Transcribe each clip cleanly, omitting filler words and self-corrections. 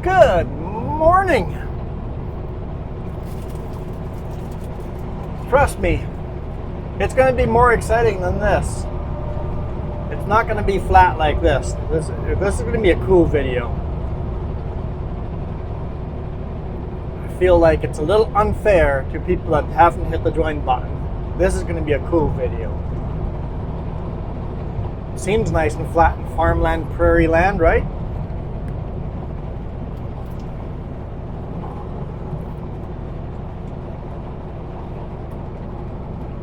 Good morning. Trust me, it's going to be more exciting than this. It's not going to be flat like this. This is going to be a cool video. I feel like it's a little unfair to people that haven't hit the join button. This is going to be a cool video. Seems nice and flat in farmland, prairie land, right?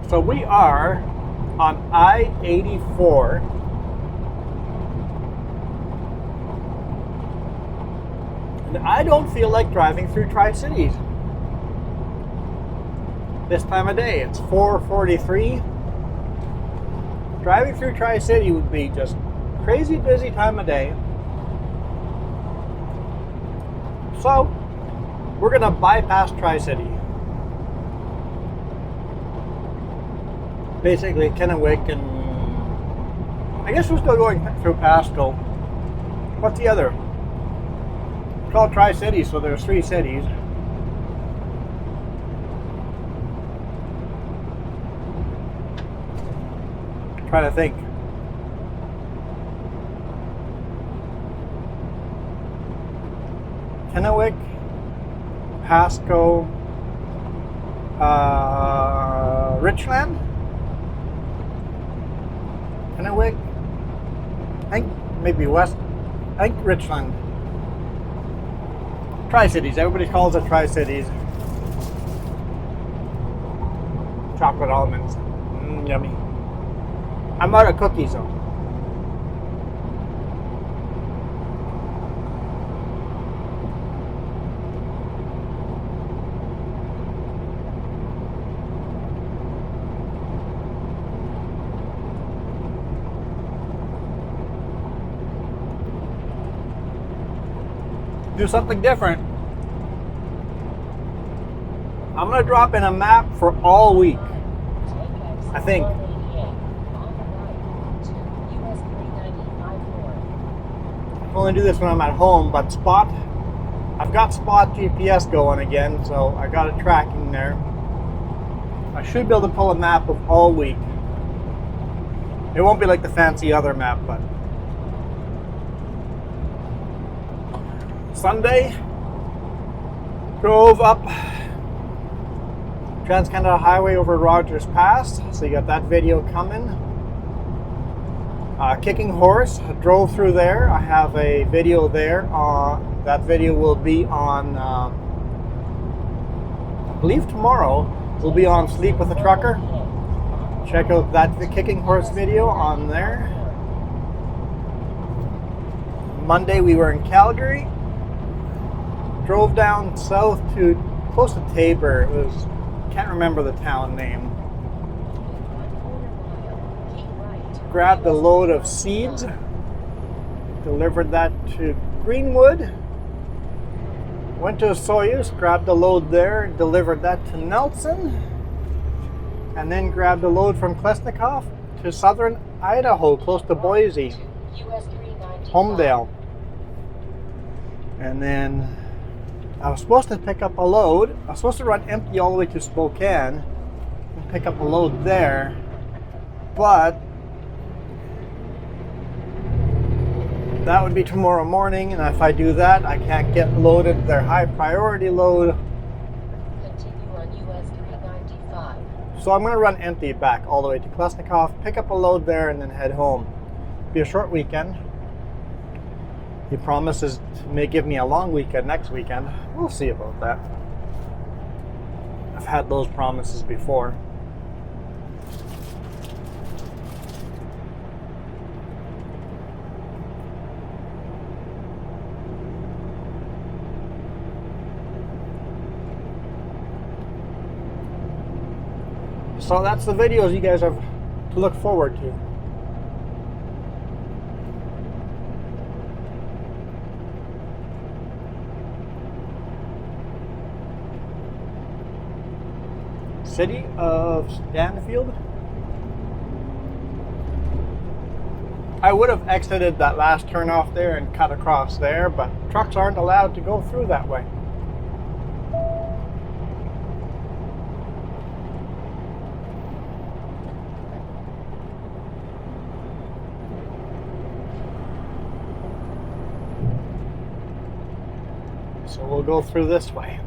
So we are on I-84. And I don't feel like driving through Tri-Cities this time of day. It's 4:43. Driving through Tri-City would be just crazy busy time of day. So we're gonna bypass Tri-City. Basically Kennewick, and I guess we're still going through Pasco. What's the other? It's called Tri-City, so there's 3 cities. Trying to think. Kennewick, Pasco, Richland, Kennewick, I think maybe West, I think Richland. Tri-Cities, everybody calls it Tri-Cities. Chocolate almonds, yummy. I'm out of cookies though. Do something different. I'm gonna drop in a map for all week, I think. I only do this when I'm at home, but I've got Spot GPS going again, so I got it tracking there. I should be able to pull a map of all week. It won't be like the fancy other map, but Sunday, drove up Trans-Canada Highway over Rogers Pass, so you got that video coming. Kicking Horse, drove through there. I have a video there. That video will be on, I believe tomorrow, will be on Sleep with a Trucker. Check out the Kicking Horse video on there. Monday we were in Calgary. Drove down south to close to Tabor. Can't remember the town name. Grabbed a load of seeds, delivered that to Greenwood, went to Soyuz, grabbed a load there, delivered that to Nelson, and then grabbed a load from Klesnikoff to southern Idaho, close to Boise, Homedale. And then I was supposed to pick up a load. I was supposed to run empty all the way to Spokane and pick up a load there, but that would be tomorrow morning, and if I do that, I can't get loaded their high priority load. Continue on US 395. So I'm going to run empty back all the way to Klesnikoff, pick up a load there, and then head home. Be a short weekend. He promises may give me a long weekend next weekend. We'll see about that. I've had those promises before. So that's the videos you guys have to look forward to. City of Stanfield. I would have exited that last turn off there and cut across there, but trucks aren't allowed to go through that way. So we'll go through this way.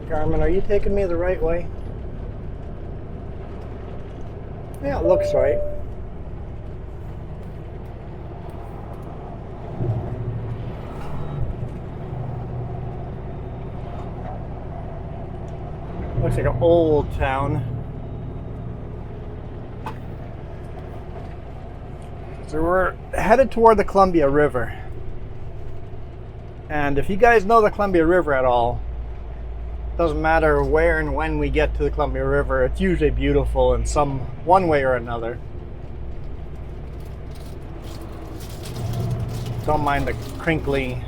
Garmin, are you taking me the right way? Yeah, it looks right. Looks like an old town. So we're headed toward the Columbia River. And if you guys know the Columbia River at all, doesn't matter where and when we get to the Columbia River, it's usually beautiful in one way or another. Don't mind the crinkly.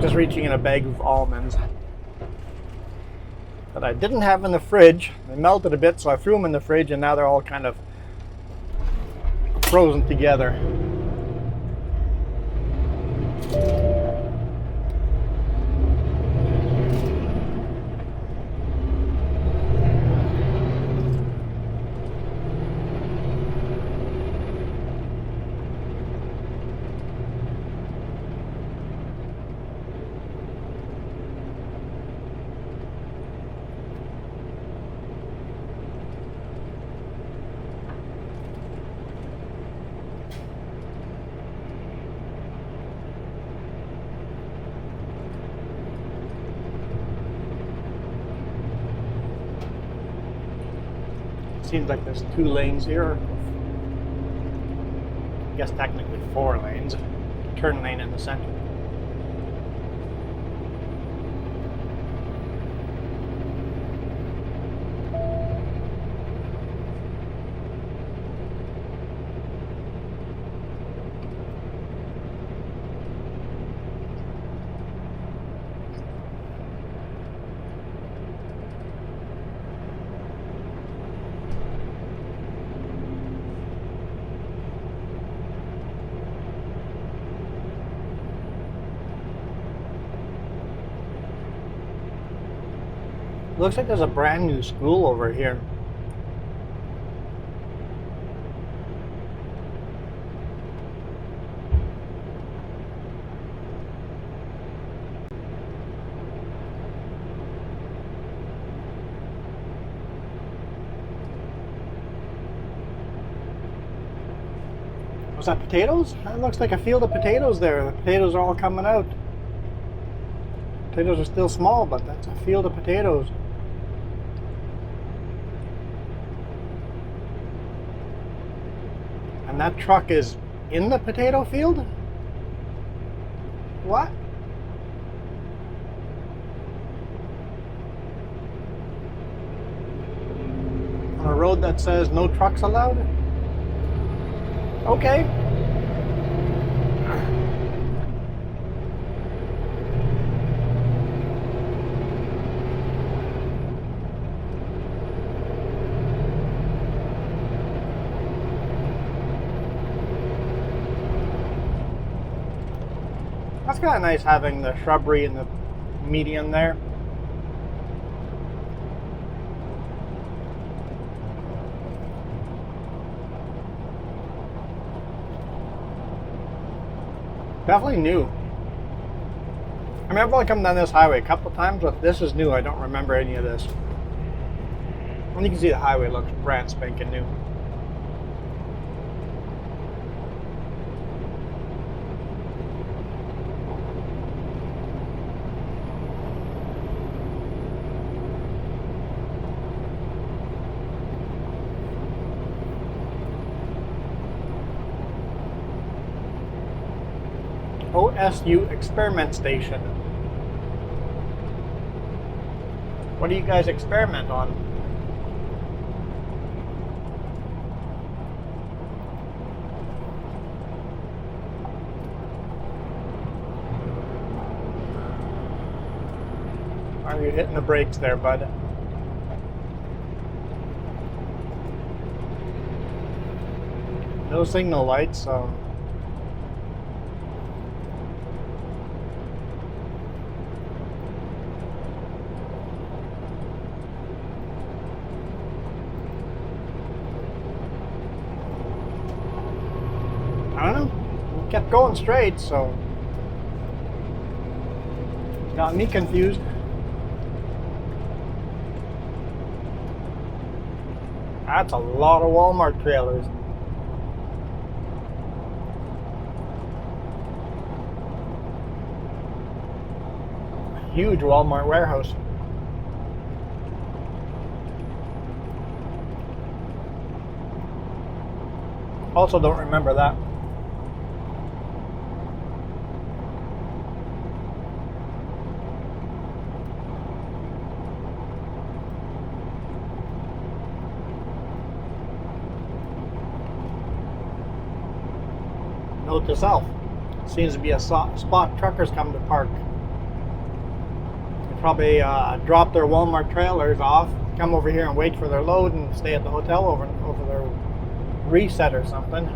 Just reaching in a bag of almonds that I didn't have in the fridge. They melted a bit, so I threw them in the fridge, and now they're all kind of frozen together. Seems like there's 2 lanes here. I guess technically 4 lanes. Turn lane in the center. Looks like there's a brand new school over here. Was that potatoes? That looks like a field of potatoes there. The potatoes are all coming out. Potatoes are still small, but that's a field of potatoes. And that truck is in the potato field? What? On a road that says no trucks allowed? Okay. That's kind of nice having the shrubbery in the median there. Definitely new. I mean, I've only come down this highway a couple times, but this is new. I don't remember any of this. And you can see the highway looks brand spanking new. OSU experiment station. What do you guys experiment on? Are you hitting the brakes there, bud? No signal lights, so... I don't know. We kept going straight, so... Got me confused. That's a lot of Walmart trailers. Huge Walmart warehouse. Also don't remember that. Note to self. Seems to be a spot truckers come to park. They probably drop their Walmart trailers off, come over here and wait for their load and stay at the hotel over their reset or something.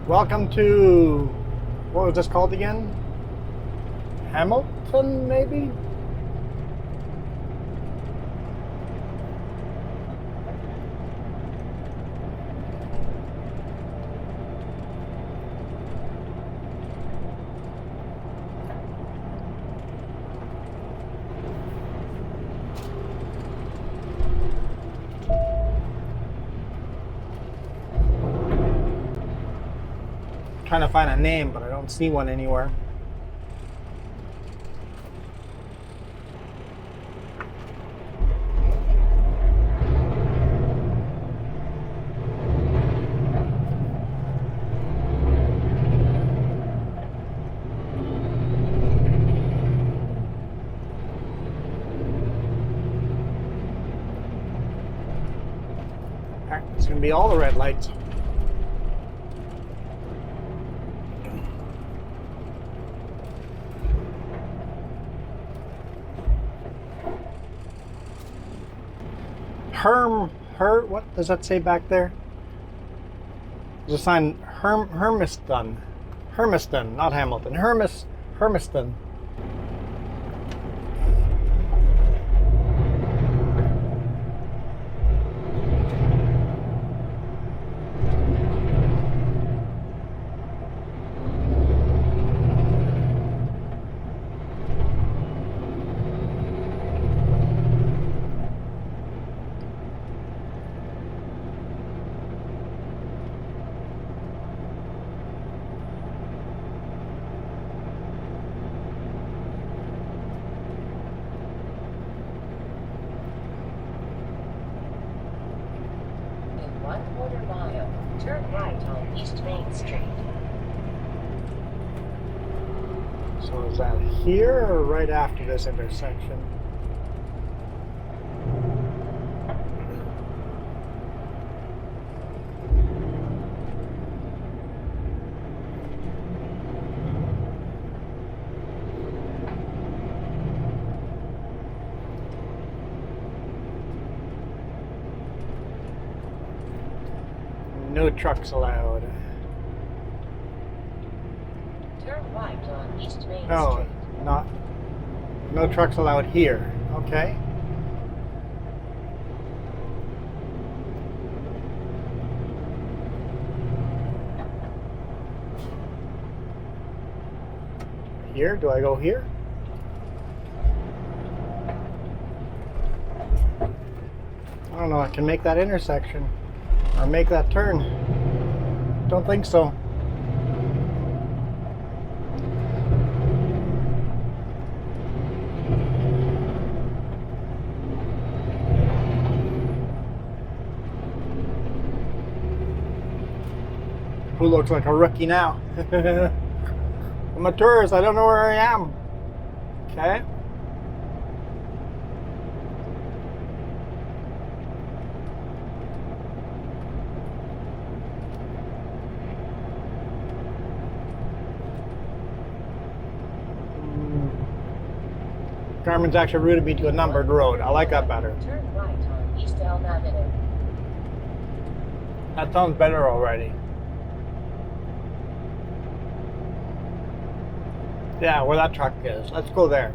Welcome to, what was this called again? Hamilton, maybe? Trying to find a name, but I don't see one anywhere. It's gonna be all the red lights. What does that say back there? There's a sign, Hermiston, not Hamilton, Hermiston. Turn right on East Main Street. So is that here or right after this intersection? No trucks allowed. Turn right on East Main Oh, Street. no trucks allowed here. Okay. Here? Do I go here? I don't know. I can make that intersection or make that turn. Don't think so. Who looks like a rookie now? I'm a tourist. I don't know where I am. Okay. Carmen's actually routed me to a numbered road. I like that better. Turn right on East Elm Avenue. That sounds better already. Yeah, where that truck is. Let's go there.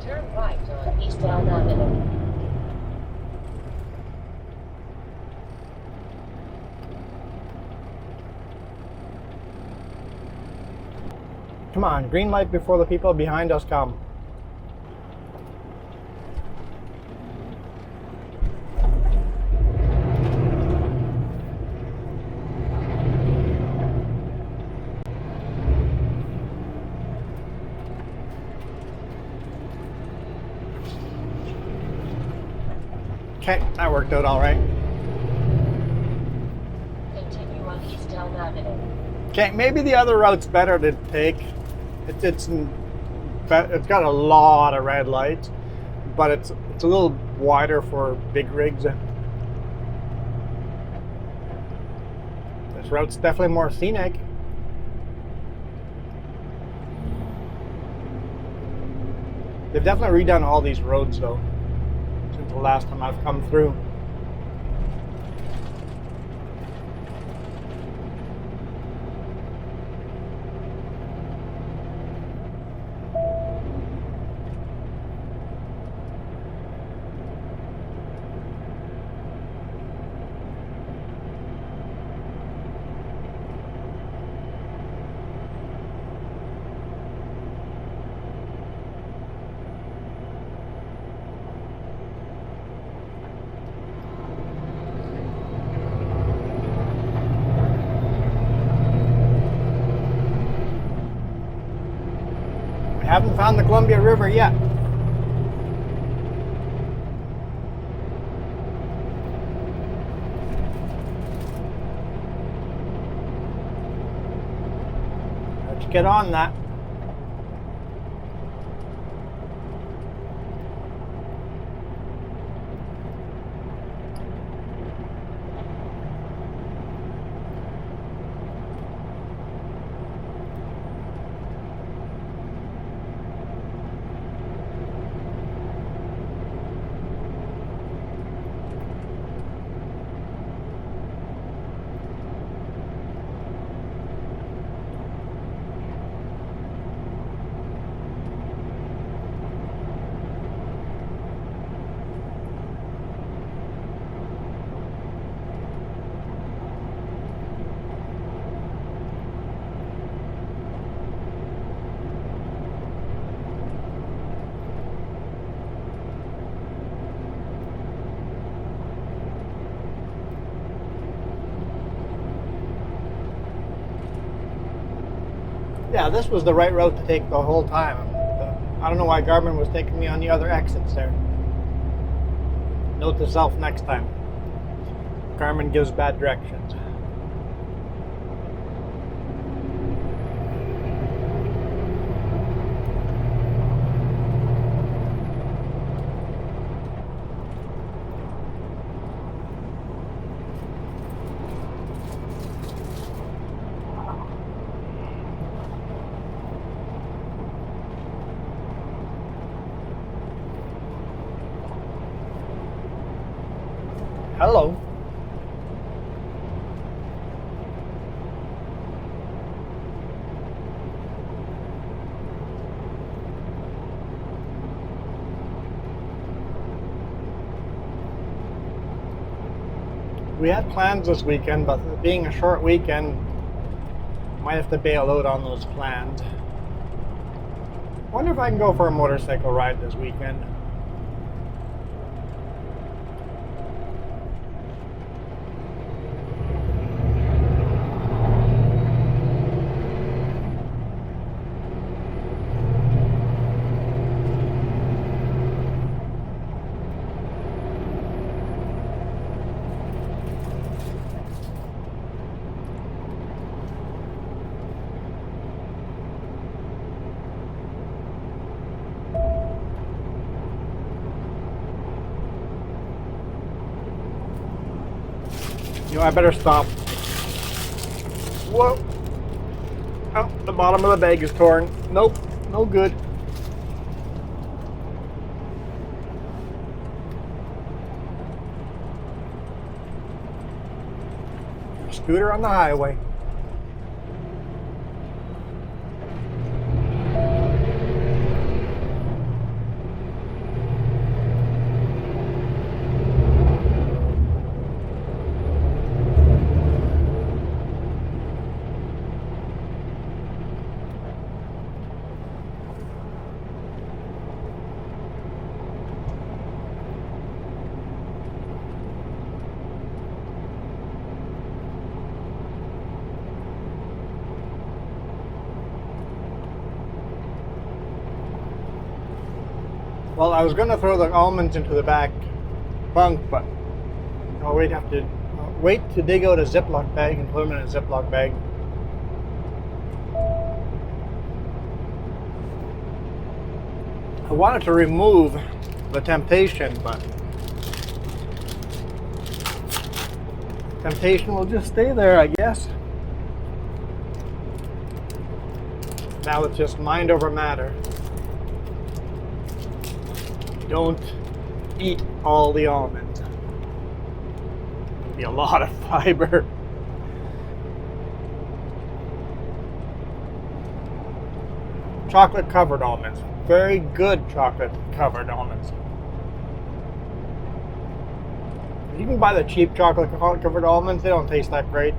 Turn right on East Elm Avenue. Come on, green light before the people behind us come. Okay, that worked out all right. Continue on East Elm Avenue. Okay, maybe the other route's better to take. It's got a lot of red lights, but it's a little wider for big rigs. This route's definitely more scenic. They've definitely redone all these roads though, since the last time I've come through. Haven't found the Columbia River yet. Let's get on that. Yeah, this was the right route to take the whole time. I don't know why Garmin was taking me on the other exits there. Note to self next time. Garmin gives bad directions. Hello. We had plans this weekend, but being a short weekend, might have to bail out on those plans. Wonder if I can go for a motorcycle ride this weekend. You know, I better stop. Whoa. Oh, the bottom of the bag is torn. Nope, no good. Scooter on the highway. Well, I was going to throw the almonds into the back bunk, but I'll wait to dig out a Ziploc bag and put them in a Ziploc bag. I wanted to remove the temptation, but temptation will just stay there, I guess. Now it's just mind over matter. Don't eat all the almonds. It'll be a lot of fiber. Chocolate covered almonds. Very good chocolate covered almonds. You can buy the cheap chocolate covered almonds. They don't taste that great.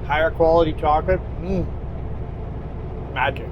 Higher quality chocolate. Magic.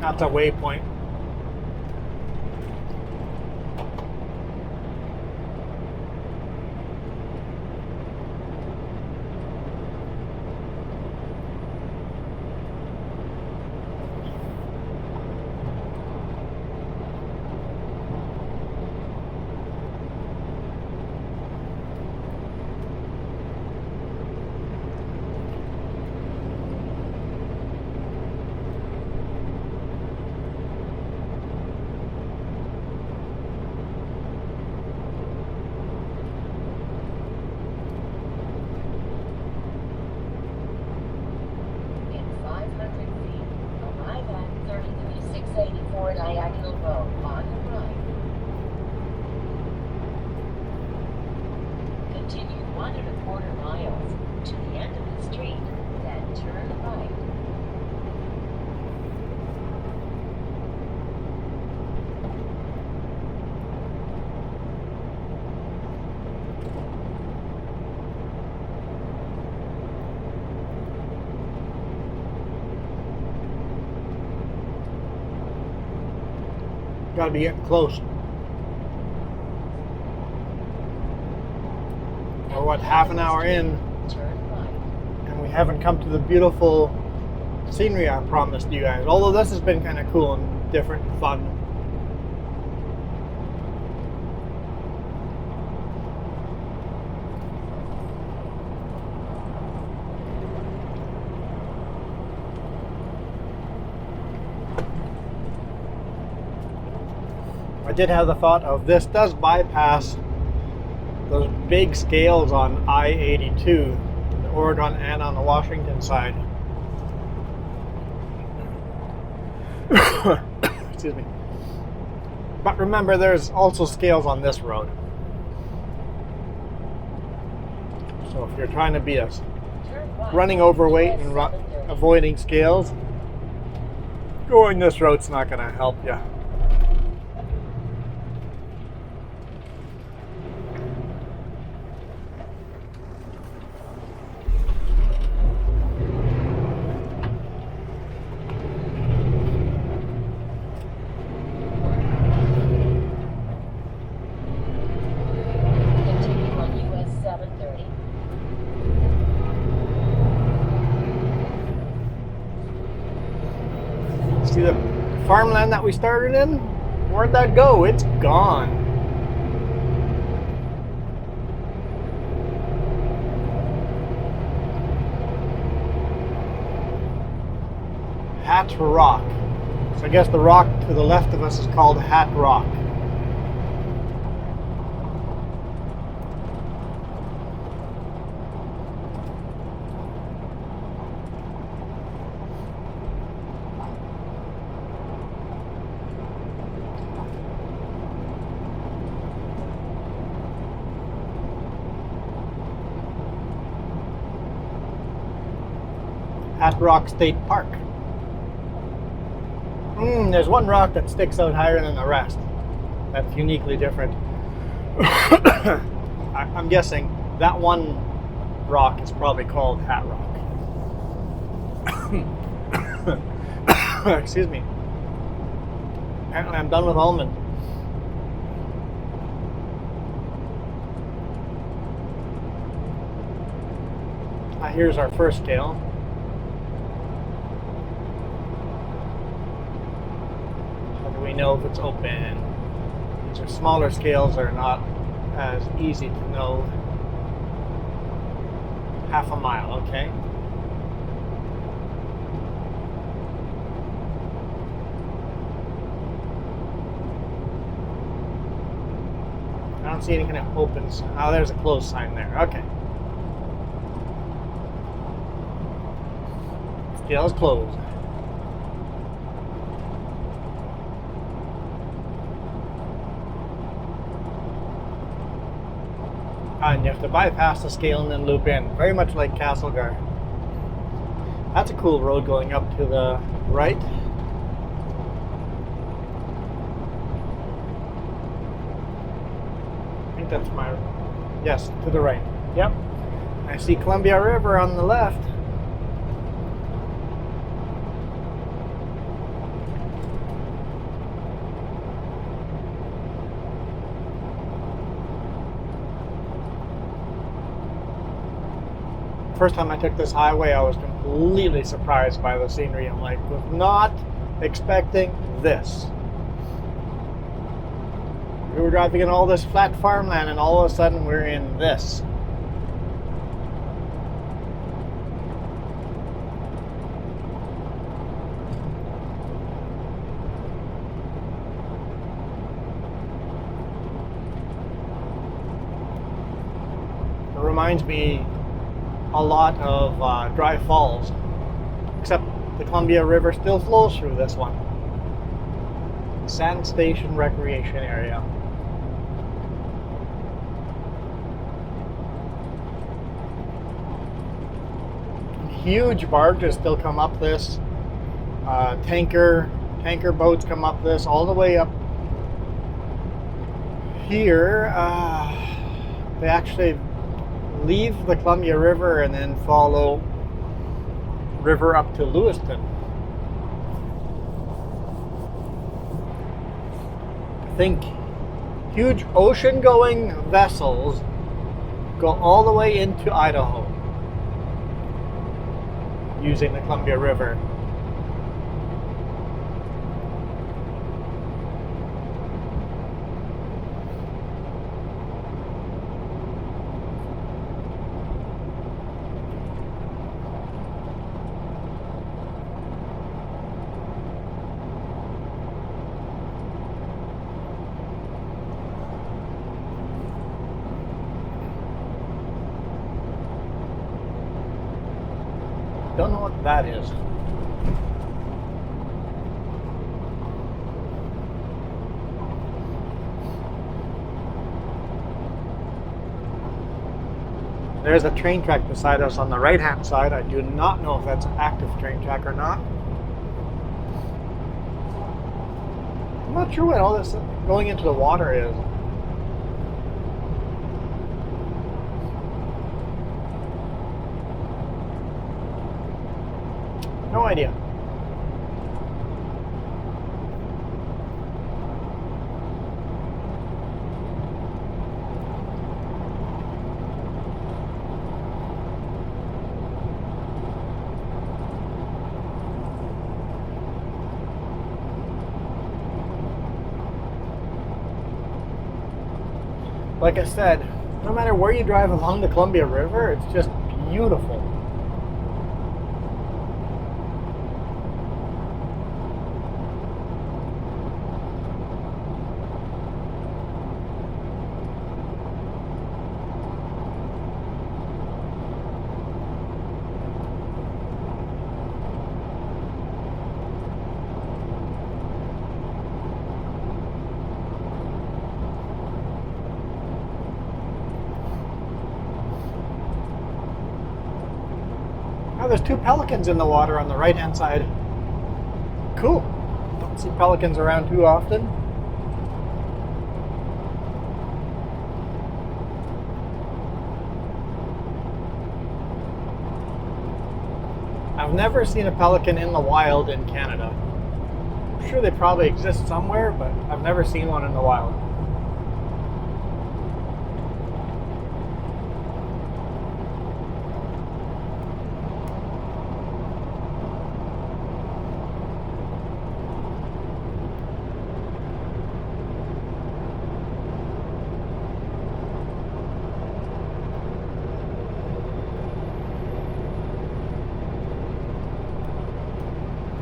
That's a waypoint. diagonal road on the right. Continue 1.25 miles to the end of the street, then turn right. Gotta be getting close. We're what, half an hour in, Turn right. and we haven't come to the beautiful scenery I promised you guys. Although this has been kind of cool and different and fun. I did have the thought of this does bypass those big scales on I-82, the Oregon and on the Washington side. Excuse me. But remember, there's also scales on this road. So if you're trying to be a Turn right. running overweight and US 730. avoiding scales, going this road's not going to help you. Continue on US 730. See the farmland that we started in? Where'd that go? It's gone. Hat Rock. So I guess the rock to the left of us is called Hat Rock. Hat Rock State Park. There's one rock that sticks out higher than the rest. That's uniquely different. I'm guessing that one rock is probably called Hat Rock. Excuse me. Apparently I'm done with almond. Here's our first scale. We know if it's open. These are smaller scales, are not as easy to know. Half a mile, okay. I don't see any kind of opens. Oh, there's a closed sign there. Okay. Scale is closed. And you have to bypass the scale and then loop in, very much like Castlegar. That's a cool road going up to the right. I think that's my, yes, to the right. Yep. I see Columbia River on the left. First time I took this highway, I was completely surprised by the scenery. I'm like, was not expecting this. We were driving in all this flat farmland, and all of a sudden we're in this. It reminds me a lot of Dry Falls, except the Columbia River still flows through this one. Sand Station Recreation Area. Huge barges still come up this. Tanker boats come up this all the way up here. They actually leave the Columbia River and then follow river up to Lewiston. I think huge ocean-going vessels go all the way into Idaho using the Columbia River. Don't know what that is. There's a train track beside us on the right-hand side. I do not know if that's an active train track or not. I'm not sure what all this going into the water is. No idea. Like I said, no matter where you drive along the Columbia River, it's just beautiful. Now there's two pelicans in the water on the right-hand side. Cool. Don't see pelicans around too often. I've never seen a pelican in the wild in Canada. I'm sure they probably exist somewhere, but I've never seen one in the wild.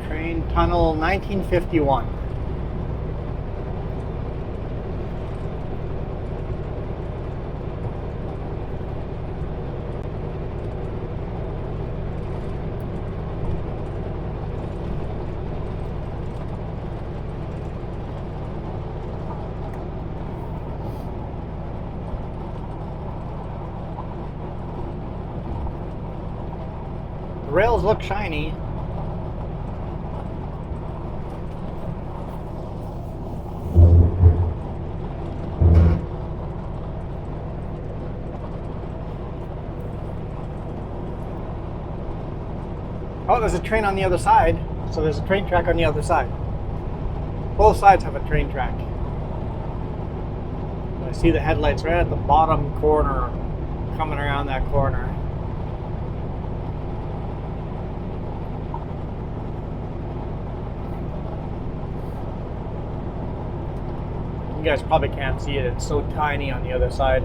Train Tunnel 1951. The rails look shiny. Oh, there's a train on the other side. So there's a train track on the other side. Both sides have a train track. I see the headlights right at the bottom corner, coming around that corner. You guys probably can't see it. It's so tiny on the other side.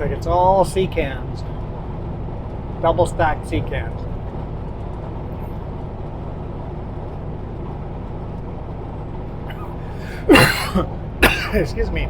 like it's all sea cans. Double stacked sea cans. Excuse me.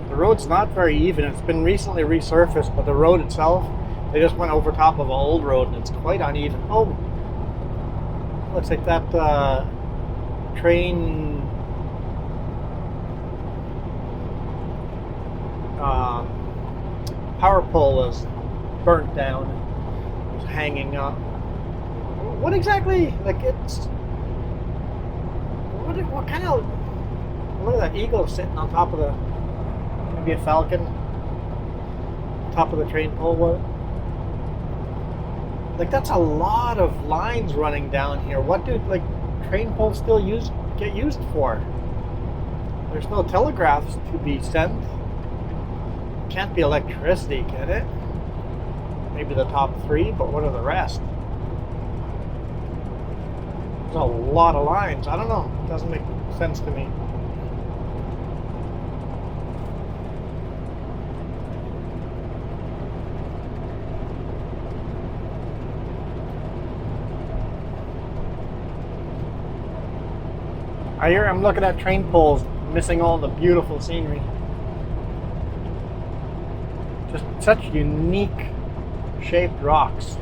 The road's not very even. It's been recently resurfaced, but the road itself, they just went over top of an old road and it's quite uneven. Oh, looks like that train power pole was burnt down. It was hanging up. What exactly? Like it's what kind of? Look at that eagle sitting on top of the. Maybe a falcon. Top of the train pole. What? Like that's a lot of lines running down here. What do like train poles still get used for? There's no telegraphs to be sent. Can't be electricity, can it? Maybe the top three, but what are the rest? There's a lot of lines. I don't know. It doesn't make sense to me. I'm looking at train poles, missing all the beautiful scenery. Just such unique shaped rocks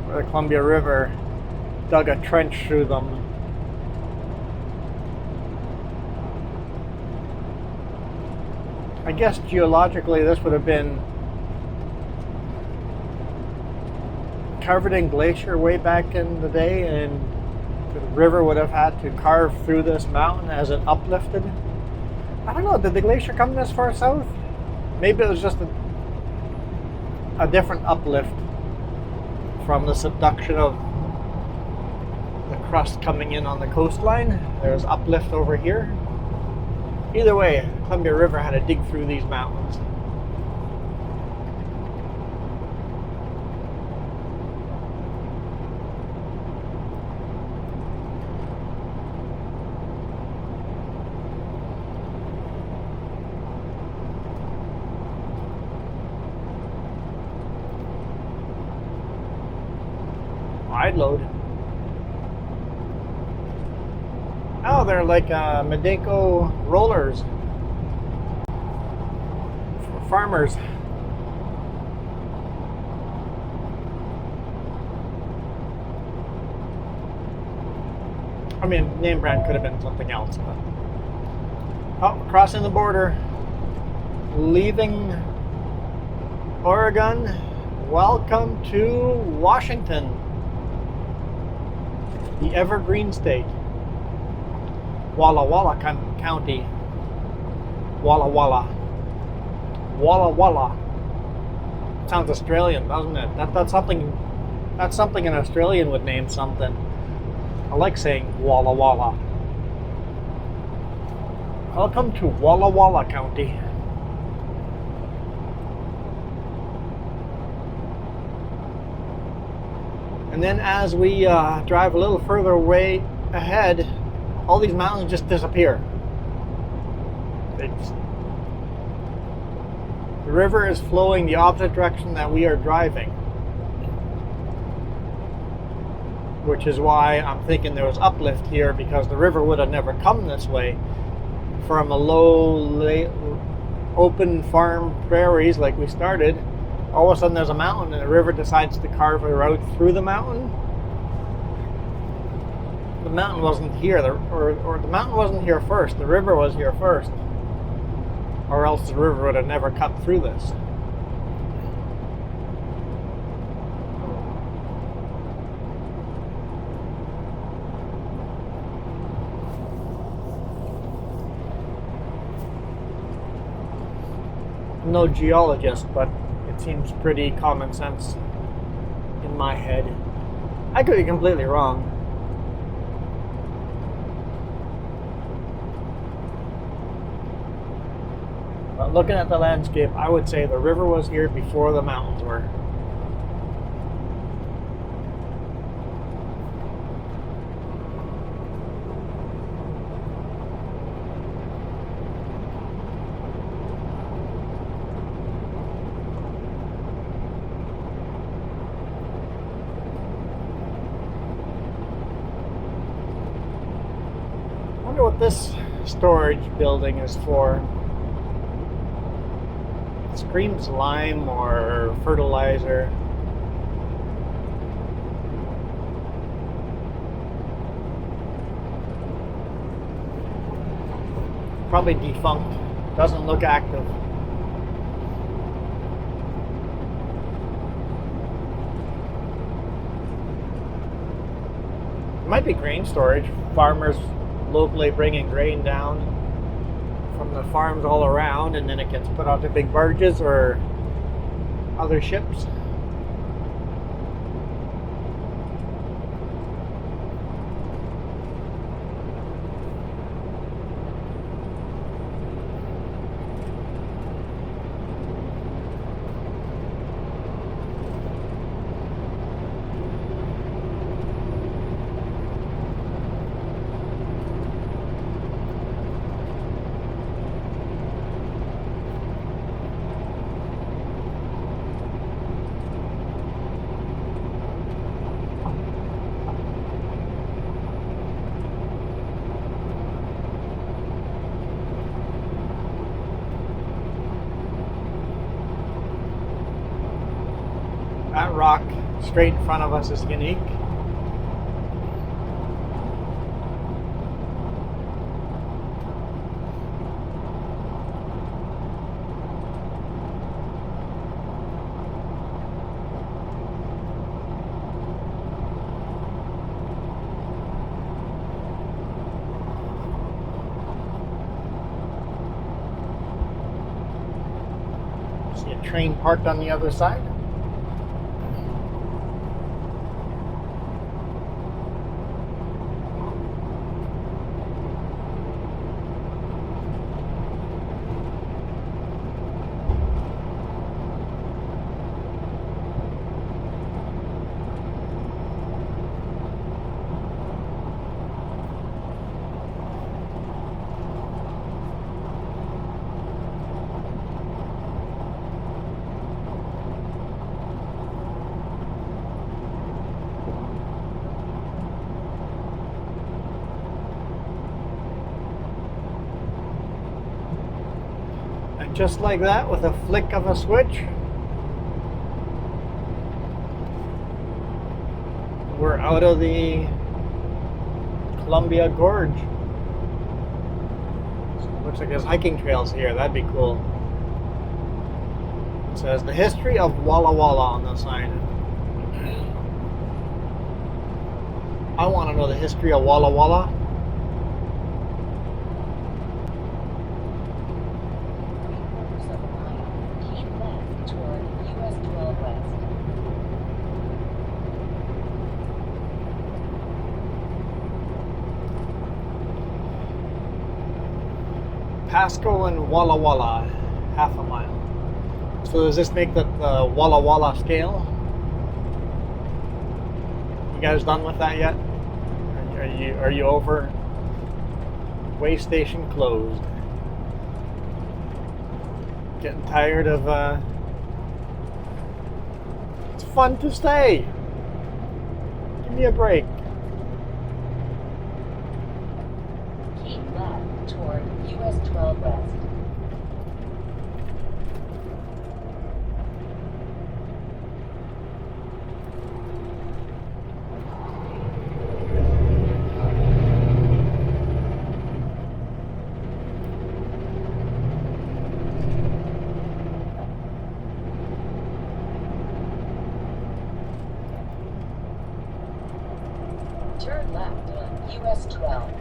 where the Columbia River dug a trench through them. I guess geologically this would have been covered in glacier way back in the day, and the river would have had to carve through this mountain as it uplifted. I don't know, did the glacier come this far south? Maybe it was just a different uplift from the subduction of the crust coming in on the coastline. There's uplift over here. Either way, Columbia River had to dig through these mountains. Wide load. Oh, they're like Medeco rollers for farmers. I mean, name brand could have been something else, but oh, crossing the border, leaving Oregon. Welcome to Washington, the Evergreen State. Walla Walla County. Walla Walla. Walla Walla. Sounds Australian, doesn't it? That's something an Australian would name something. I like saying Walla Walla. Welcome to Walla Walla County. And then as we drive a little further away ahead, all these mountains just disappear. The river is flowing the opposite direction that we are driving. Which is why I'm thinking there was uplift here, because the river would have never come this way from a open farm prairies like we started. All of a sudden there's a mountain and the river decides to carve a route through the mountain. The mountain wasn't here, or the mountain wasn't here first, the river was here first. Or else the river would have never cut through this. I'm no geologist, but it seems pretty common sense in my head. I could be completely wrong. But looking at the landscape, I would say the river was here before the mountains were. I wonder what this storage building is for. It screams lime or fertilizer. Probably defunct. Doesn't look active. It might be grain storage. Farmers locally bringing grain down from the farms all around, and then it gets put onto big barges or other ships. That rock straight in front of us is unique. See a train parked on the other side. And just like that, with a flick of a switch, we're out of the Columbia Gorge. Looks like there's hiking trails here. That'd be cool. It says the history of Walla Walla on the sign. I want to know the history of Walla Walla. Pasco and Walla Walla, half a mile. So does this make that the Walla Walla scale? You guys done with that yet? Are you over? Way station closed. Getting tired of, it's fun to stay. Give me a break. Keep left toward US 12 West. Turn left on US 12.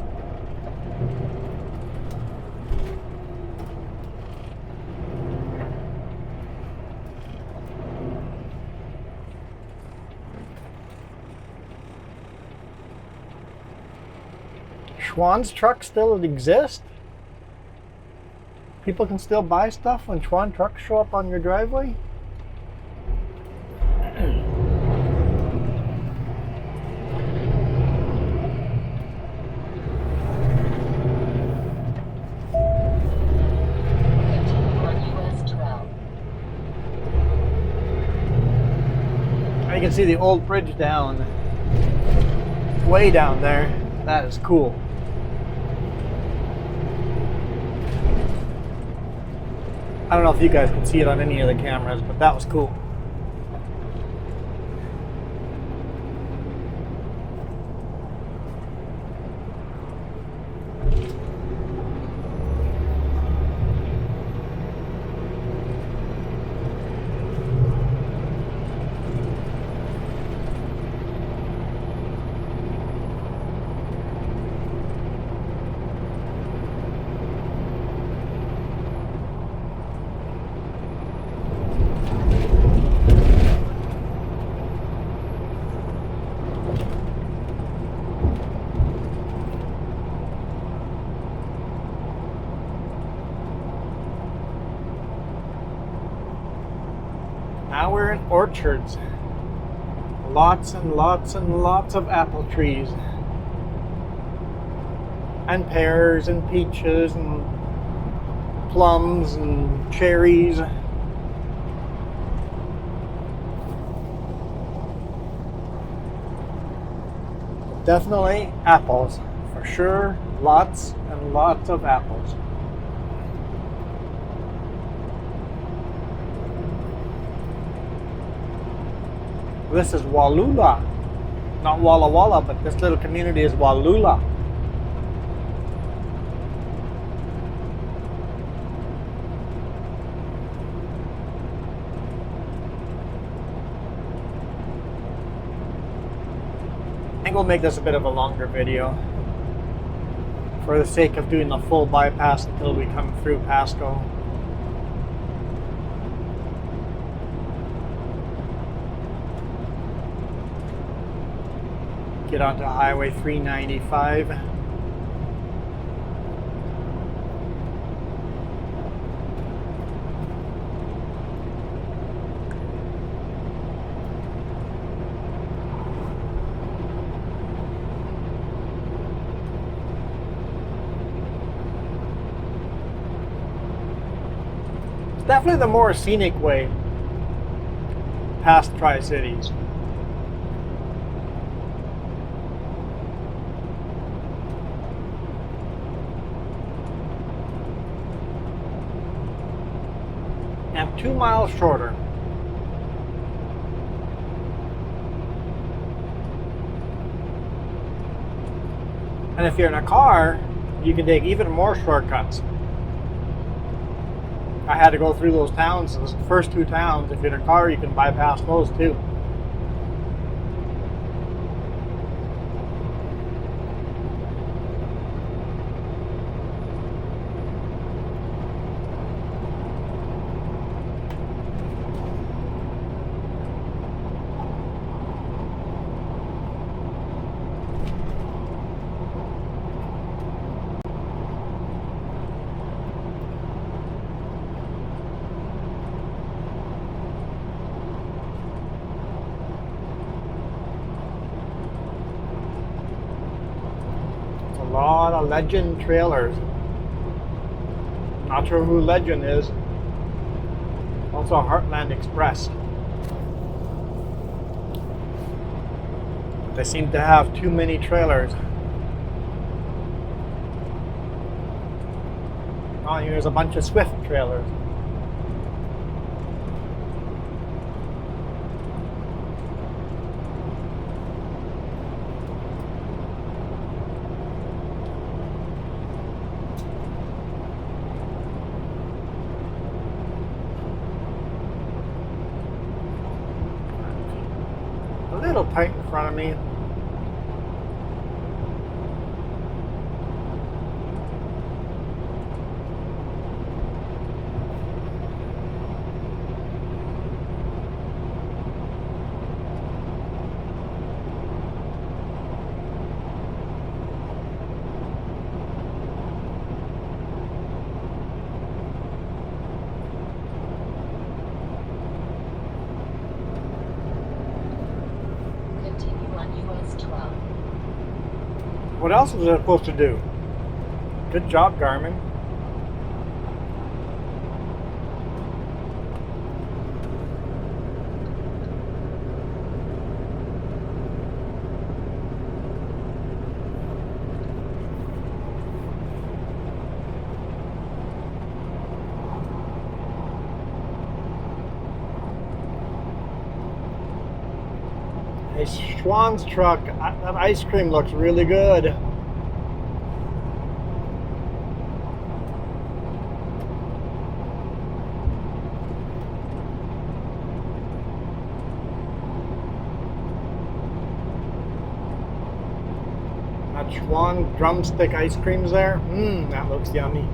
Schwann's trucks still exist? People can still buy stuff when Schwann trucks show up on your driveway? Continue on US 12. You can see the old bridge down, way down there. That is cool. I don't know if you guys can see it on any of the cameras, but that was cool. Now we're in orchards. Lots and lots and lots of apple trees. And pears and peaches and plums and cherries. Definitely apples, for sure. Lots and lots of apples. This is Wallula. Not Walla Walla, but this little community is Wallula. I think we'll make this a bit of a longer video for the sake of doing the full bypass until we come through Pasco. Get onto Highway 395. It's definitely the more scenic way past Tri-Cities. And 2 miles shorter. And if you're in a car, you can take even more shortcuts. I had to go through those towns, those first 2 towns. If you're in a car, you can bypass those too. A lot of Legend trailers. Not sure who Legend is. Also a Heartland Express. They seem to have too many trailers. Oh, here's a bunch of Swift trailers. A little tight in front of me. Continue on US 12. What else was I supposed to do? Good job, Garmin. A Schwann's truck. That ice cream looks really good. That Schwann drumstick ice cream's there. That looks yummy.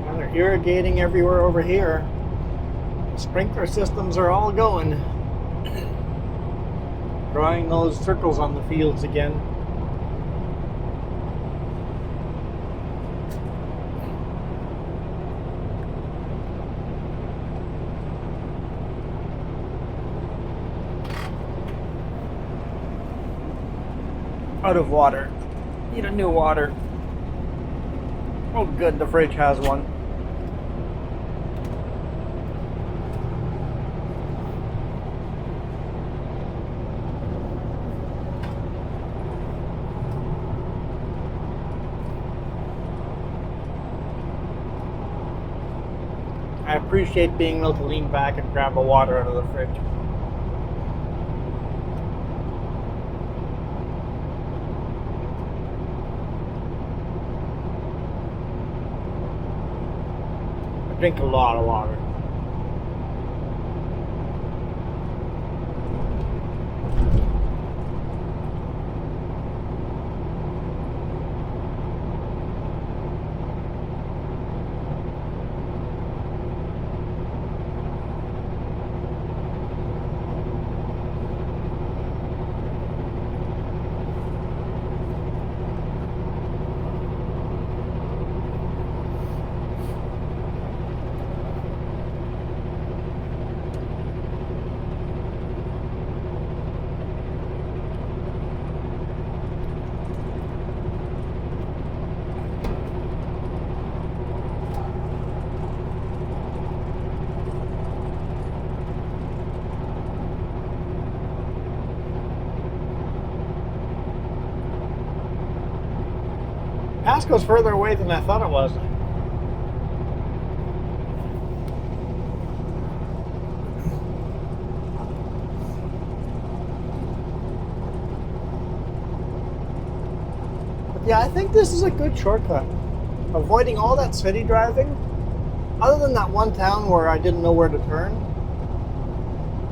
And they're irrigating everywhere over here. The sprinkler systems are all going. Drawing those circles on the fields again. Out of water. Need a new water. Oh good, the fridge has one. I appreciate being able to lean back and grab a water out of the fridge. I drink a lot of water. Pasco's further away than I thought it was. But yeah, I think this is a good shortcut. Avoiding all that city driving. Other than that one town where I didn't know where to turn.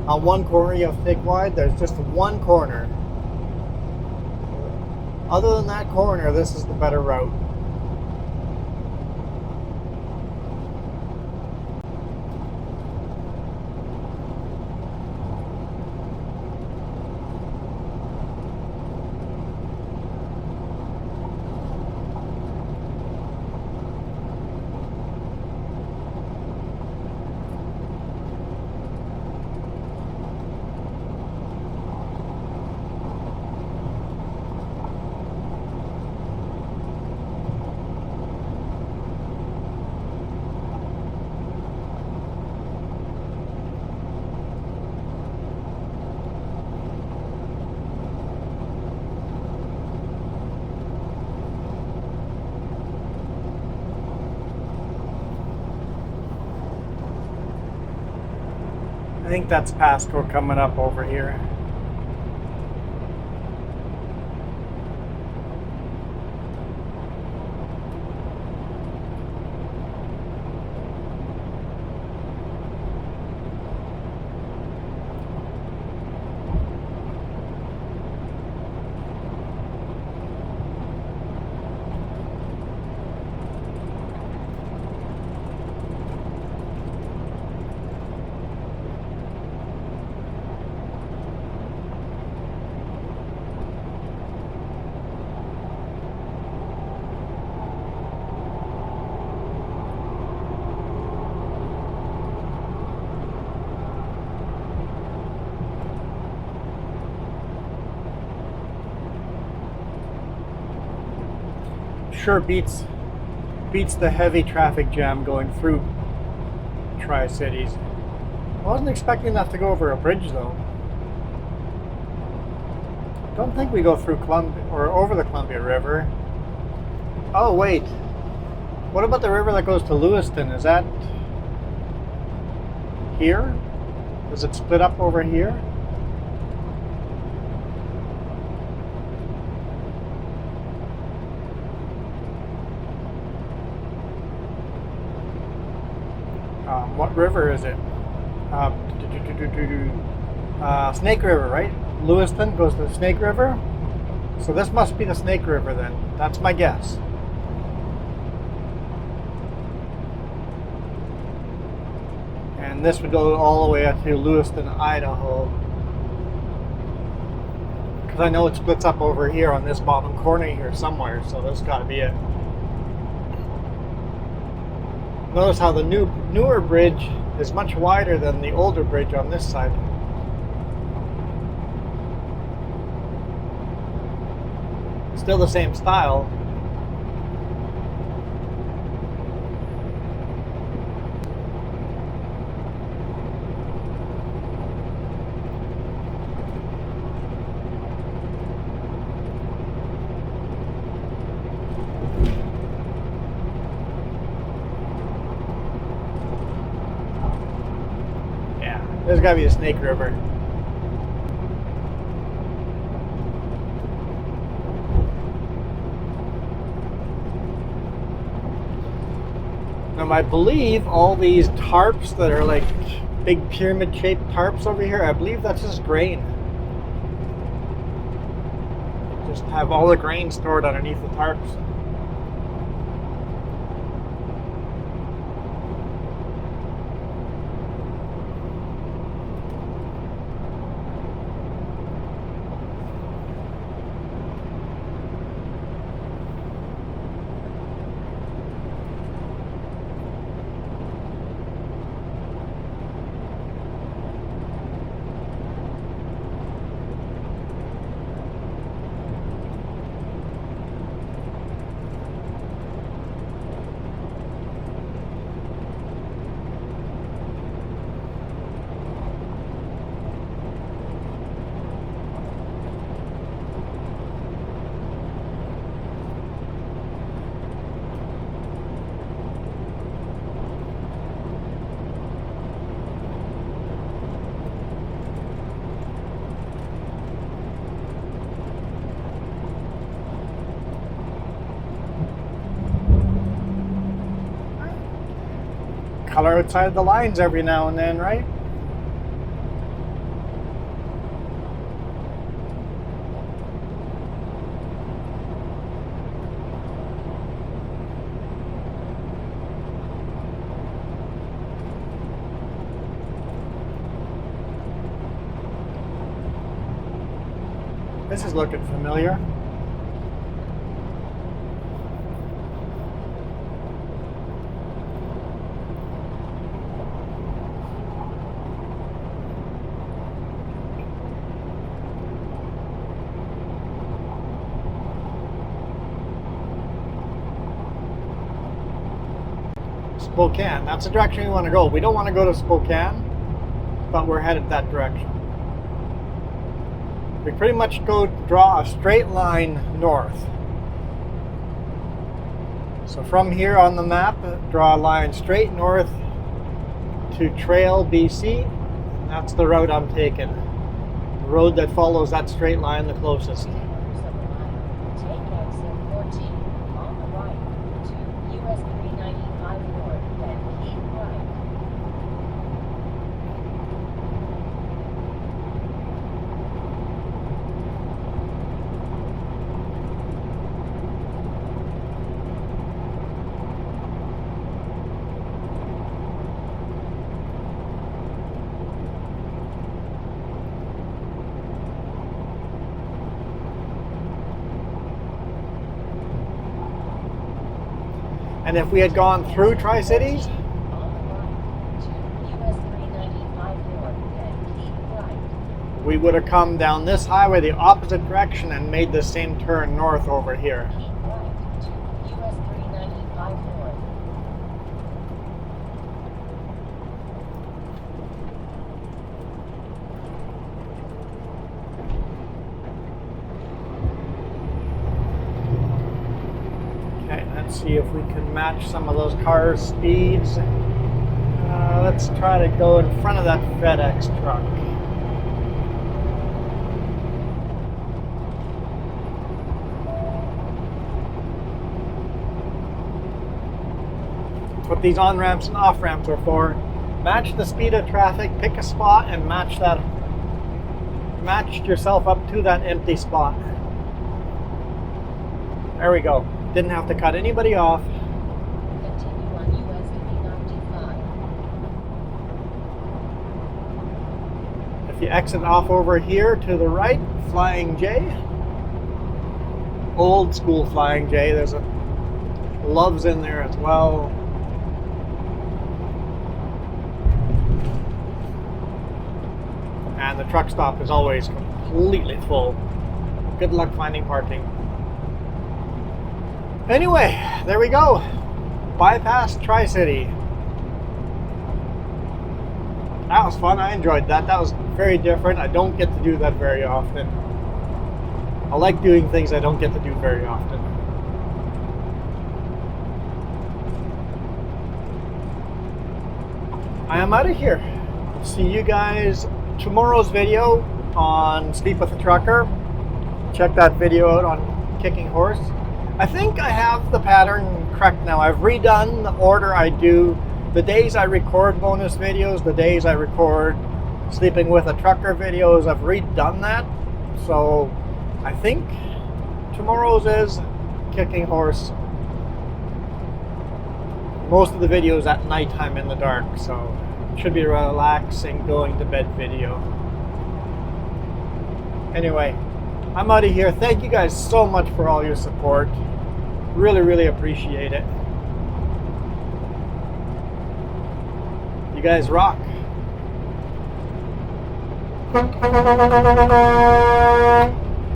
On one corner you have to take wide, there's just one corner. Other than that corner, this is the better route. I think that's Pasco coming up over here. Sure beats the heavy traffic jam going through Tri-Cities. I wasn't expecting that to go over a bridge though. Don't think we go through Columbia or over the Columbia River. Oh wait, what about the river that goes to Lewiston? Is that here? Does it split up over here? What river is it? Snake River, right? Lewiston goes to the Snake River. So this must be the Snake River then. That's my guess. And this would go all the way up to Lewiston, Idaho. Because I know it splits up over here on this bottom corner here somewhere. So that's got to be it. Notice how the newer bridge is much wider than the older bridge on this side. Still the same style. There's gotta be a Snake River. Now I believe all these tarps that are like big pyramid shaped tarps over here, I believe that's just grain. Just have all the grain stored underneath the tarps. Color outside the lines every now and then, right? This is looking familiar. Spokane, that's the direction we want to go. We don't want to go to Spokane, but we're headed that direction. We pretty much draw a straight line north. So from here on the map, draw a line straight north to Trail, BC. That's the route I'm taking. The road that follows that straight line the closest. Take exit 14 on the right to US 395 North, then keep right. And if we had gone through Tri-Cities, On the right to US 395 North, then keep right. we would have come down this highway the opposite direction and made the same turn north over here. Keep right to US 395 North. Okay, let's see if we can match some of those cars' speeds. Let's try to go in front of that FedEx truck. That's what these on-ramps and off-ramps are for. Match the speed of traffic, pick a spot, and match yourself up to that empty spot. There we go. Didn't have to cut anybody off. Continue on US 395. If you exit off over here to the right, Flying J. Old school Flying J. There's a Love's in there as well. And the truck stop is always completely full. Good luck finding parking. Anyway, there we go. Bypass Tri-City. That was fun. I enjoyed that. That was very different. I don't get to do that very often. I like doing things I don't get to do very often. I am out of here. See you guys tomorrow's video on Sleep with a Trucker. Check that video out on Kicking Horse. I think I have the pattern correct now. I've redone the order I do. The days I record bonus videos, the days I record Sleeping with a Trucker videos, I've redone that. So I think tomorrow's is Kicking Horse. Most of the videos at nighttime in the dark, so it should be a relaxing going to bed video. Anyway, I'm out of here. Thank you guys so much for all your support. Really, really appreciate it. You guys rock.